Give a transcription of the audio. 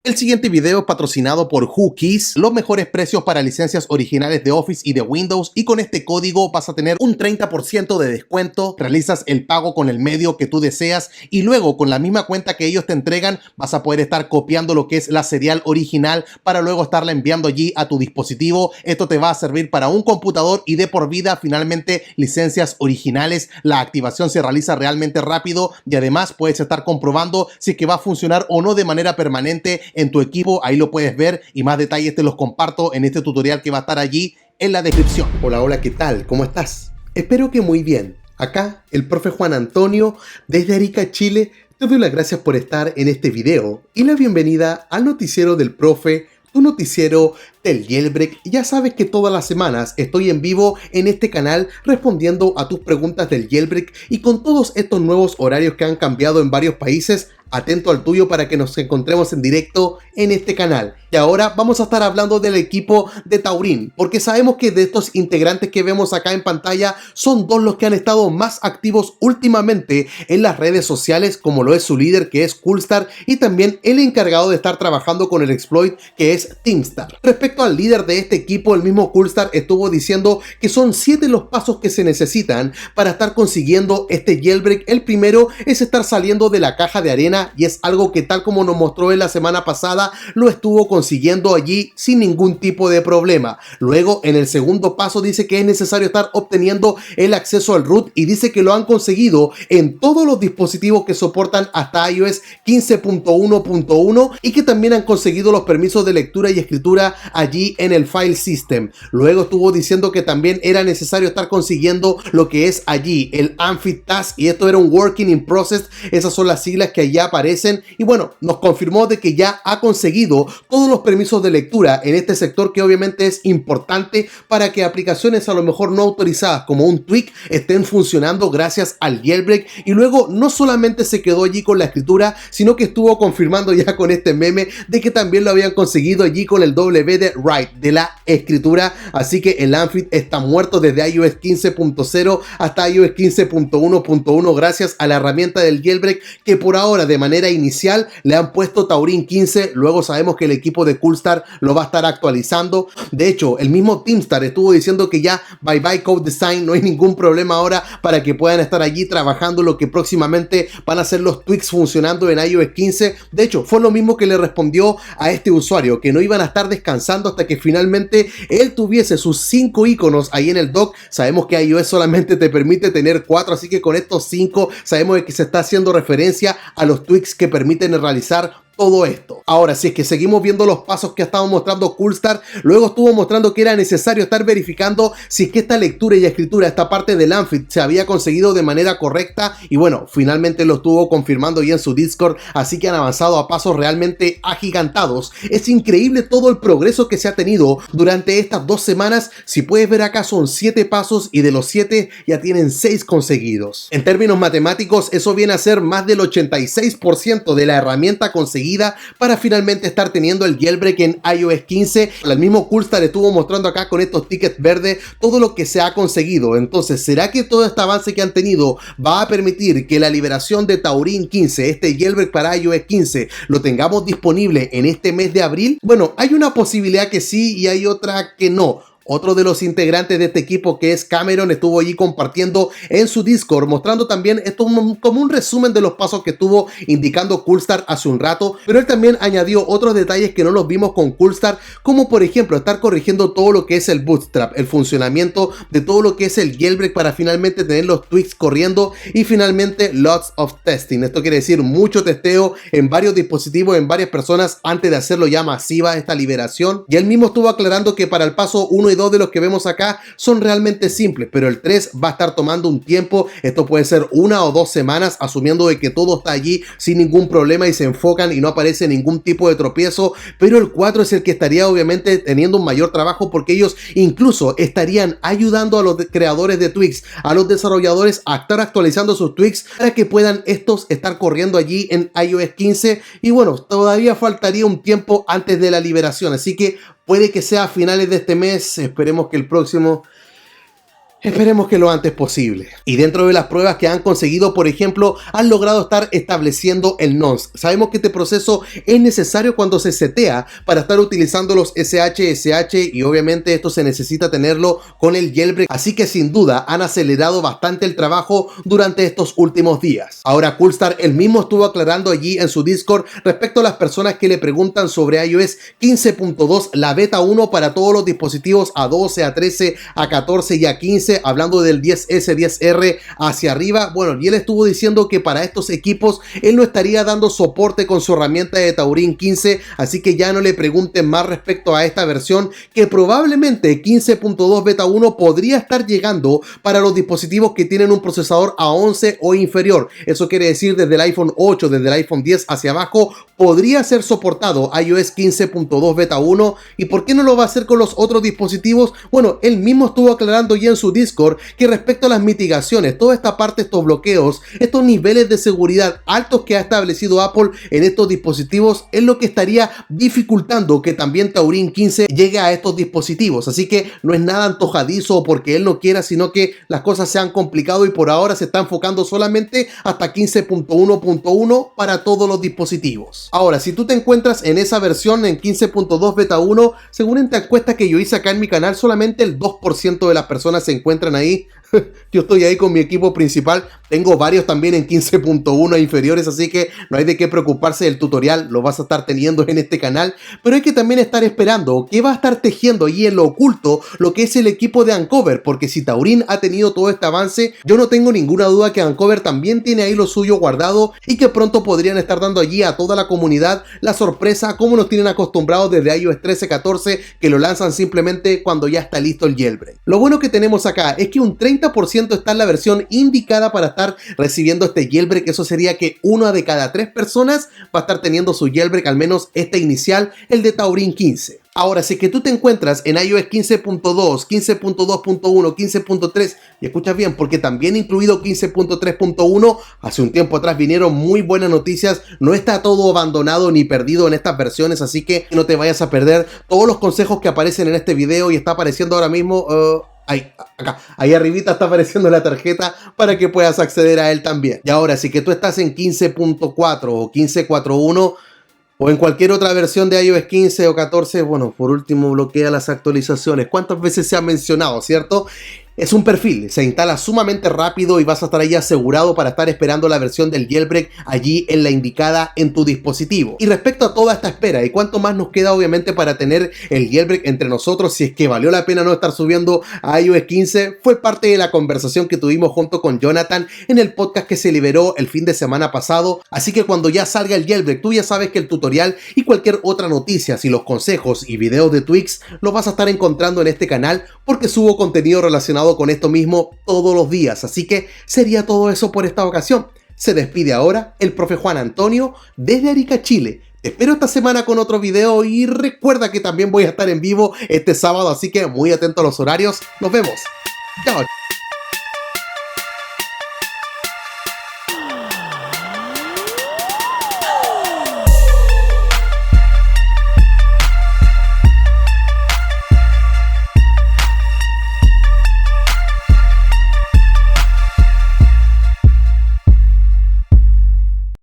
El siguiente video es patrocinado por WhoKeys, los mejores precios para licencias originales de Office y de Windows, y con este código vas a tener un 30% de descuento. Realizas el pago con el medio que tú deseas y luego con la misma cuenta que ellos te entregan vas a poder estar copiando lo que es la serial original para luego estarla enviando allí a tu dispositivo. Esto te va a servir para un computador y de por vida. Finalmente, licencias originales, la activación se realiza realmente rápido y además puedes estar comprobando si es que va a funcionar o no de manera permanente en tu equipo. Ahí lo puedes ver y más detalles te los comparto en este tutorial que va a estar allí en la descripción. Hola, ¿qué tal? ¿Cómo estás? Espero que muy bien. Acá el profe Juan Antonio desde Arica, Chile. Te doy las gracias por estar en este video y la bienvenida al noticiero del profe, tu noticiero del jailbreak. Ya sabes que todas las semanas estoy en vivo en este canal respondiendo a tus preguntas del jailbreak y con todos estos nuevos horarios que han cambiado en varios países, atento al tuyo para que nos encontremos en directo en este canal. Y ahora vamos a estar hablando del equipo de Taurin, porque sabemos que de estos integrantes que vemos acá en pantalla son dos los que han estado más activos últimamente en las redes sociales, como lo es su líder, que es Coolstar, y también el encargado de estar trabajando con el exploit, que es Teamstar. Respecto al líder de este equipo, el mismo Coolstar estuvo diciendo que son 7 los pasos que se necesitan para estar consiguiendo este jailbreak. El primero es estar saliendo de la caja de arena, y es algo que, tal como nos mostró en la semana pasada, lo estuvo consiguiendo allí sin ningún tipo de problema. Luego, en el segundo paso, dice que es necesario estar obteniendo el acceso al root, y dice que lo han conseguido en todos los dispositivos que soportan hasta iOS 15.1.1 y que también han conseguido los permisos de lectura y escritura allí en el file system. Luego estuvo diciendo que también era necesario estar consiguiendo lo que es allí el Unfit Task, y esto era un working in process. Esas son las siglas que allá aparecen, y bueno, nos confirmó de que ya ha conseguido todos los permisos de lectura en este sector, que obviamente es importante para que aplicaciones a lo mejor no autorizadas como un tweak estén funcionando gracias al jailbreak. Y luego no solamente se quedó allí con la escritura, sino que estuvo confirmando ya con este meme de que también lo habían conseguido allí con el W de write, de la escritura. Así que el Unfit está muerto desde iOS 15.0 hasta iOS 15.1.1 gracias a la herramienta del jailbreak, que por ahora de manera inicial le han puesto Taurin 15. Luego sabemos que el equipo de Coolstar lo va a estar actualizando. De hecho, el mismo Teamstar estuvo diciendo que ya bye bye Code Design, no hay ningún problema ahora para que puedan estar allí trabajando lo que próximamente van a ser los tweaks funcionando en iOS 15. De hecho, fue lo mismo que le respondió a este usuario, que no iban a estar descansando hasta que finalmente él tuviese sus 5 iconos ahí en el dock. Sabemos que iOS solamente te permite tener 4, así que con estos 5 sabemos que se está haciendo referencia a los tweaks que permiten realizar todo esto. Ahora, si es que seguimos viendo los pasos que ha estado mostrando Coolstar, luego estuvo mostrando que era necesario estar verificando si es que esta lectura y escritura, esta parte del Unfit, se había conseguido de manera correcta, y bueno, finalmente lo estuvo confirmando ya en su Discord, así que han avanzado a pasos realmente agigantados. Es increíble todo el progreso que se ha tenido durante estas 2 semanas. Si puedes ver acá, son 7 pasos y de los 7 ya tienen 6 conseguidos. En términos matemáticos, eso viene a ser más del 86% de la herramienta conseguida para finalmente estar teniendo el jailbreak en iOS 15. El mismo Coolstar estuvo mostrando acá con estos tickets verdes todo lo que se ha conseguido. Entonces, ¿será que todo este avance que han tenido va a permitir que la liberación de Taurin 15, este jailbreak para iOS 15, lo tengamos disponible en este mes de abril? Bueno, hay una posibilidad que sí y hay otra que no. Otro de los integrantes de este equipo, que es Cameron, estuvo allí compartiendo en su Discord, mostrando también esto como un resumen de los pasos que estuvo indicando Coolstar hace un rato, pero él también añadió otros detalles que no los vimos con Coolstar, como por ejemplo estar corrigiendo todo lo que es el bootstrap, el funcionamiento de todo lo que es el jailbreak para finalmente tener los tweaks corriendo, y finalmente lots of testing. Esto quiere decir mucho testeo en varios dispositivos, en varias personas, antes de hacerlo ya masiva esta liberación. Y él mismo estuvo aclarando que para el paso 1 y 2 de los que vemos acá son realmente simples, pero el 3 va a estar tomando un tiempo. Esto puede ser 1 o 2 semanas, asumiendo de que todo está allí sin ningún problema y se enfocan y no aparece ningún tipo de tropiezo. Pero el 4 es el que estaría obviamente teniendo un mayor trabajo, porque ellos incluso estarían ayudando a los creadores de tweaks, a los desarrolladores, a estar actualizando sus tweaks para que puedan estos estar corriendo allí en iOS 15. Y bueno, todavía faltaría un tiempo antes de la liberación, así que puede que sea a finales de este mes. Esperemos que el próximo Esperemos que lo antes posible. Y dentro de las pruebas que han conseguido, por ejemplo, han logrado estar estableciendo el nonce. Sabemos que este proceso es necesario cuando se setea para estar utilizando los SSH y obviamente esto se necesita tenerlo con el jailbreak. Así que sin duda han acelerado bastante el trabajo durante estos últimos días. Ahora Coolstar él mismo estuvo aclarando allí en su Discord respecto a las personas que le preguntan sobre iOS 15.2, la beta 1 para todos los dispositivos A12, A13, A14 y A15. Hablando del 10S, 10R hacia arriba, bueno, y él estuvo diciendo que para estos equipos él no estaría dando soporte con su herramienta de Taurin 15, así que ya no le pregunten más respecto a esta versión, que probablemente 15.2 beta 1 podría estar llegando para los dispositivos que tienen un procesador A11 o inferior. Eso quiere decir desde el iPhone 8, desde el iPhone 10 hacia abajo, podría ser soportado iOS 15.2 beta 1. ¿Y por qué no lo va a hacer con los otros dispositivos? Bueno, él mismo estuvo aclarando ya en su Discord que respecto a las mitigaciones, toda esta parte, estos bloqueos, estos niveles de seguridad altos que ha establecido Apple en estos dispositivos es lo que estaría dificultando que también Taurin 15 llegue a estos dispositivos. Así que no es nada antojadizo porque él no quiera, sino que las cosas se han complicado y por ahora se está enfocando solamente hasta 15.1.1 para todos los dispositivos. Ahora, si tú te encuentras en esa versión en 15.2 beta 1, según esta encuesta que yo hice acá en mi canal, solamente el 2% de las personas se encuentran ahí. Yo estoy ahí con mi equipo principal, tengo varios también en 15.1 inferiores, así que no hay de qué preocuparse del tutorial, lo vas a estar teniendo en este canal, pero hay que también estar esperando qué va a estar tejiendo ahí en lo oculto lo que es el equipo de Uncover, porque si Taurin ha tenido todo este avance, yo no tengo ninguna duda que Uncover también tiene ahí lo suyo guardado y que pronto podrían estar dando allí a toda la comunidad la sorpresa como nos tienen acostumbrados desde iOS 13, 14, que lo lanzan simplemente cuando ya está listo el jailbreak. Lo bueno que tenemos acá es que un 30% está en la versión indicada para estar recibiendo este jailbreak. Eso sería que 1 de cada 3 personas va a estar teniendo su jailbreak, al menos este inicial, el de Taurin 15. Ahora, si es que tú te encuentras en iOS 15.2, 15.2.1, 15.3, y escuchas bien, porque también incluido 15.3.1, hace un tiempo atrás vinieron muy buenas noticias, no está todo abandonado ni perdido en estas versiones, así que no te vayas a perder todos los consejos que aparecen en este video y está apareciendo ahora mismo... ahí arribita está apareciendo la tarjeta para que puedas acceder a él también. Y ahora, si que tú estás en 15.4 o 15.4.1 o en cualquier otra versión de iOS 15 o 14, bueno, por último bloquea las actualizaciones. ¿Cuántas veces se ha mencionado, cierto? Es un perfil, se instala sumamente rápido y vas a estar ahí asegurado para estar esperando la versión del jailbreak allí en la indicada en tu dispositivo. Y respecto a toda esta espera y cuánto más nos queda obviamente para tener el jailbreak entre nosotros, si es que valió la pena no estar subiendo a iOS 15, fue parte de la conversación que tuvimos junto con Jonathan en el podcast que se liberó el fin de semana pasado. Así que cuando ya salga el jailbreak, tú ya sabes que el tutorial y cualquier otra noticia, y los consejos y videos de Twix los vas a estar encontrando en este canal porque subo contenido relacionado con esto mismo todos los días. Así que sería todo eso por esta ocasión. Se despide ahora el profe Juan Antonio desde Arica, Chile. Te espero esta semana con otro video y recuerda que también voy a estar en vivo este sábado, así que muy atento a los horarios. Nos vemos. Chao.